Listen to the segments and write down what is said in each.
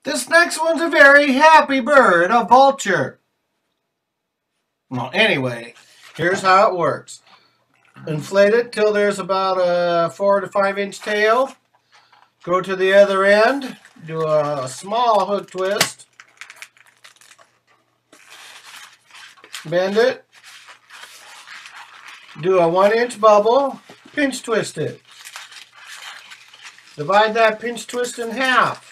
This next one's a very happy bird, a vulture. Well, anyway, here's how it works. Inflate it till there's about a 4 to 5 inch tail. Go to the other end, do a small hook twist, bend it, do a 1-inch bubble, pinch twist it. Divide that pinch twist in half.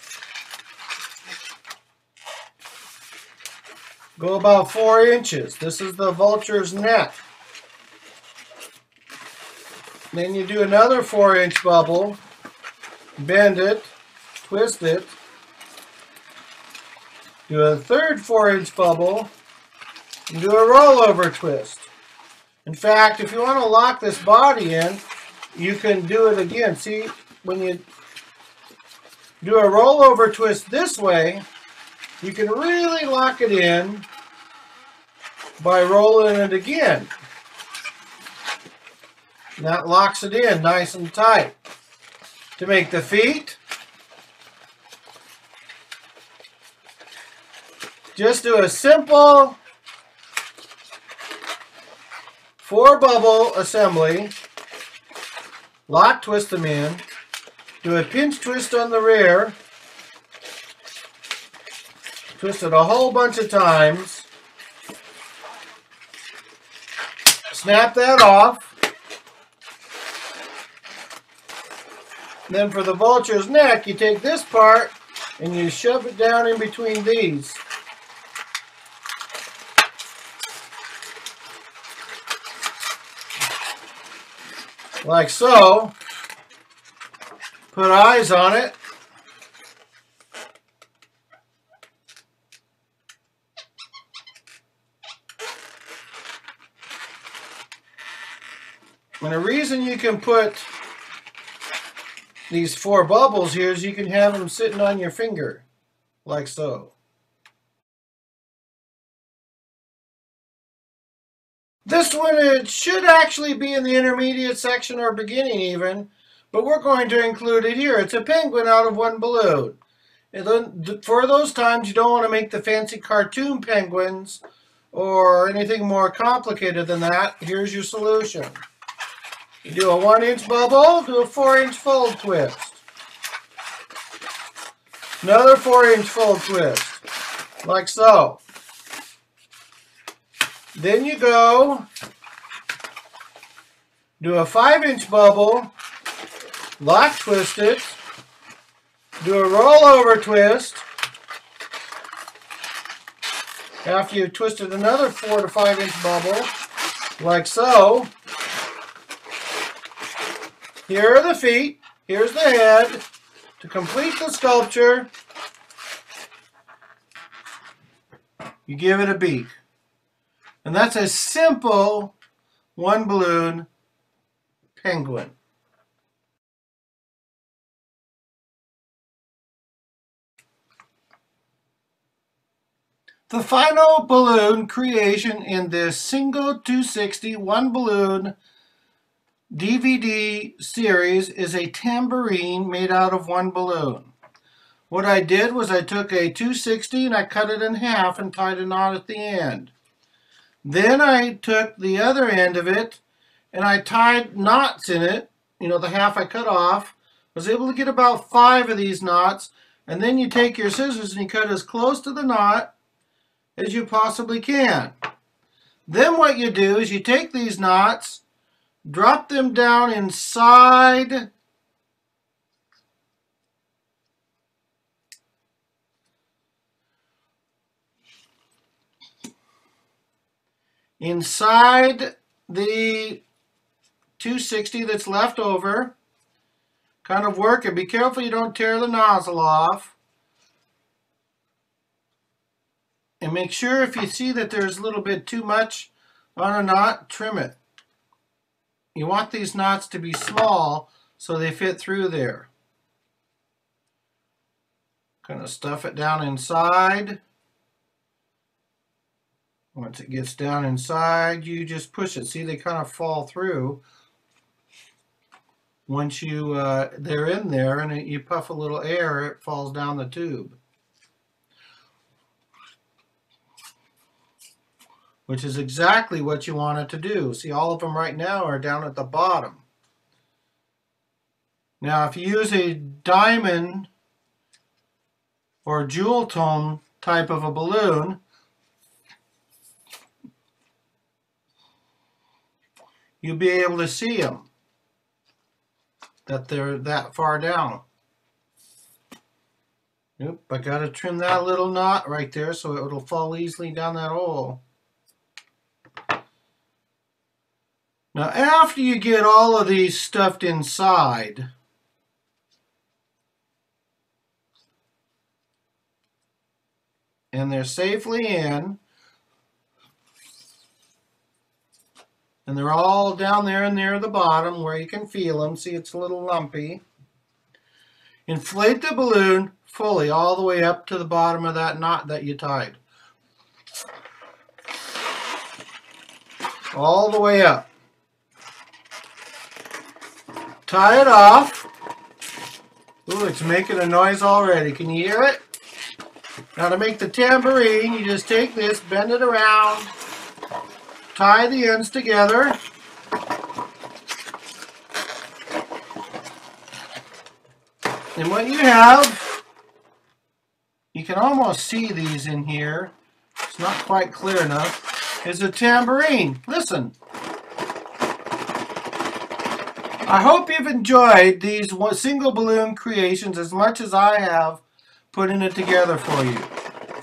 Go about 4 inches. This is the vulture's neck. Then you do another 4-inch bubble, bend it, twist it, do a third 4-inch bubble, and do a rollover twist. In fact, if you want to lock this body in, you can do it again. See, when you do a rollover twist this way, you can really lock it in by rolling it again. And that locks it in nice and tight. To make the feet, just do a simple 4-bubble assembly. Lock twist them in. Do a pinch twist on the rear. Twist it a whole bunch of times. Snap that off. Then for the vulture's neck, you take this part and you shove it down in between these. Like so. Put eyes on it. And the reason you can put these 4 bubbles here is you can have them sitting on your finger, like so. This one, it should actually be in the intermediate section or beginning even, but we're going to include it here. It's a penguin out of 1 balloon. And then for those times you don't want to make the fancy cartoon penguins or anything more complicated than that. Here's your solution. You do a 1-inch bubble, do a 4-inch fold twist. Another 4-inch fold twist, like so. Then you go, do a 5-inch bubble, lock twist it, do a rollover twist. After you've twisted another 4 to 5-inch bubble, like so. Here are the feet, here's the head. To complete the sculpture, you give it a beak. And that's a simple 1-balloon penguin. The final balloon creation in this single 260 1-balloon DVD series is a tambourine made out of 1 balloon. What I did was I took a 260 and I cut it in half and tied a knot at the end. Then I took the other end of it and I tied knots in it, the half I cut off. I was able to get about 5 of these knots, and then you take your scissors and you cut as close to the knot as you possibly can. Then what you do is you take these knots, drop them down inside the 260 that's left over. Kind of work it. Be careful you don't tear the nozzle off. And make sure if you see that there's a little bit too much on a knot, trim it. You want these knots to be small so they fit through there. Kind of stuff it down inside. Once it gets down inside, you just push it. See, they kind of fall through. Once they're in there and you puff a little air, it falls down the tube. which is exactly what you want it to do. See, all of them right now are down at the bottom. Now, if you use a diamond or jewel tone type of a balloon, you'll be able to see them, that they're that far down. Oop, I got to trim that little knot right there so it'll fall easily down that hole. Now, after you get all of these stuffed inside, and they're safely in, and they're all down there near the bottom where you can feel them. See, it's a little lumpy. Inflate the balloon fully all the way up to the bottom of that knot that you tied. All the way up. Tie it off. Ooh, it's making a noise already. Can you hear it? Now to make the tambourine, you just take this, bend it around, tie the ends together. And what you have, you can almost see these in here, it's not quite clear enough, is a tambourine. Listen. I hope you've enjoyed these single balloon creations as much as I have putting it together for you.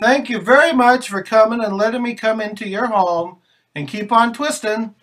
Thank you very much for coming and letting me come into your home, and keep on twisting.